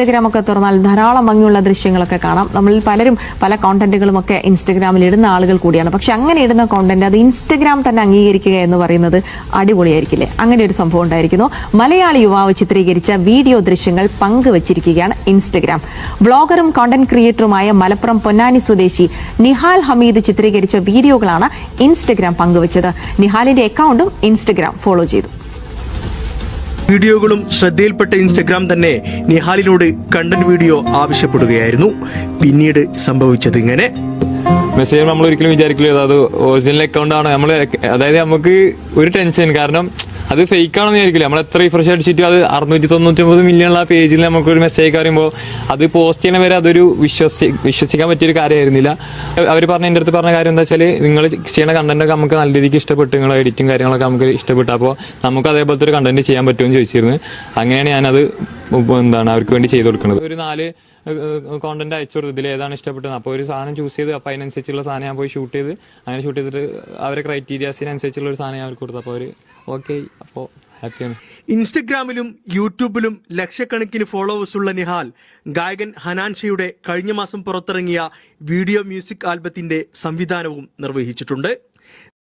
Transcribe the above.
Instagram ഒക്കെ തുറന്നാൽ ധാരാളം ഭംഗിയുള്ള ദൃശ്യങ്ങളൊക്കെ കാണാം. നമ്മളിൽ പലരും പല കോണ്ടന്റുകളും ഒക്കെ ഇൻസ്റ്റഗ്രാമിൽ ഇടുന്ന ആളുകൾ കൂടിയാണ്. പക്ഷെ അങ്ങനെ ഇടുന്ന കോണ്ടന്റ് അത് ഇൻസ്റ്റഗ്രാം തന്നെ അംഗീകരിക്കുക എന്ന് പറയുന്നത് അടിപൊളിയായിരിക്കില്ലേ? അങ്ങനെ ഒരു സംഭവം ഉണ്ടായിരിക്കുന്നു. മലയാളി യുവാവ് ചിത്രീകരിച്ച വീഡിയോ ദൃശ്യങ്ങൾ പങ്കുവച്ചിരിക്കുകയാണ് ഇൻസ്റ്റഗ്രാം. വ്ളോഗറും കോണ്ടന്റ് ക്രിയേറ്ററുമായ മലപ്പുറം പൊന്നാനി സ്വദേശി നിഹാൽ ഹമീദ് ചിത്രീകരിച്ച വീഡിയോകളാണ് ഇൻസ്റ്റഗ്രാം പങ്കുവച്ചത്. നിഹാലിന്റെ അക്കൗണ്ടും ഇൻസ്റ്റഗ്രാം ഫോളോ ചെയ്തു. വീഡിയോകളും ശ്രദ്ധയിൽപ്പെട്ട ഇൻസ്റ്റഗ്രാം തന്നെ നിഹാലിനോട് കണ്ടന്റ് വീഡിയോ ആവശ്യപ്പെടുകയായിരുന്നു. പിന്നീട് സംഭവിച്ചത് ഇങ്ങനെ. മെസ്സേജ് നമ്മൾ ഒരിക്കലും വിചാരിക്കില്ല അത് ഒറിജിനൽ അക്കൗണ്ട് ആണ്. അതായത് നമുക്ക് ഒരു ടെൻഷൻ, കാരണം അത് ഫേക്ക് ആണെന്ന് വിചാരിക്കില്ല. നമ്മൾ എത്ര റിഫ്രഷ് അടിച്ചിട്ട് അത് 699 മില്യൺ ഉള്ള പേജിൽ നമുക്കൊരു മെസ്സേജ് പറയുമ്പോൾ അത് പോസ്റ്റ് ചെയ്യണ വരെ അതൊരു വിശ്വസിക്കാൻ പറ്റിയൊരു കാര്യമായിരുന്നില്ല. അവർ എൻ്റെ അടുത്ത് പറഞ്ഞ കാര്യം എന്താ വെച്ചാൽ, നിങ്ങൾ ചെയ്യുന്ന കണ്ടന്റൊക്കെ നമുക്ക് നല്ല രീതിക്ക് ഇഷ്ടപ്പെട്ടു, നിങ്ങളെ എഡിറ്റിംഗ് കാര്യങ്ങളൊക്കെ നമുക്ക് ഇഷ്ടപ്പെട്ടു, അപ്പോൾ നമുക്ക് അതേപോലത്തെ ഒരു കണ്ടന്റ് ചെയ്യാൻ പറ്റുമെന്ന് ചോദിച്ചിരുന്നു. അങ്ങനെയാണ് ഞാനത് അവർക്ക് വേണ്ടി ചെയ്ത് കൊടുക്കുന്നത്. ഒരു 4 കോണ്ടന്റ് അയച്ചു കൊടുത്തു, ഇതിൽ ഏതാണ് ഇഷ്ടപ്പെട്ടത്. അപ്പോൾ ഒരു സാധനം ചൂസ് ചെയ്ത് അപ്പോൾ അതിനനുസരിച്ചുള്ള സാധനം ഞാൻ പോയി ഷൂട്ട് ചെയ്ത്, അങ്ങനെ ഷൂട്ട് ചെയ്തിട്ട് അവരെ ക്രൈറ്റീരിയാസിനനുസരിച്ചുള്ള ഒരു സാധനം ഞാൻ അവർക്ക് കൊടുത്തു. അപ്പോൾ അവർ ഓക്കെ, അപ്പോൾ ഹാപ്പിയാണ്. ഇൻസ്റ്റഗ്രാമിലും യൂട്യൂബിലും ലക്ഷക്കണക്കിന് ഫോളോവേഴ്സ് ഉള്ള നിഹാൽ ഗായകൻ ഹനാൻ ഷയുടെ കഴിഞ്ഞ മാസം പുറത്തിറങ്ങിയ വീഡിയോ മ്യൂസിക് ആൽബത്തിന്റെ സംവിധാനവും നിർവഹിച്ചിട്ടുണ്ട്.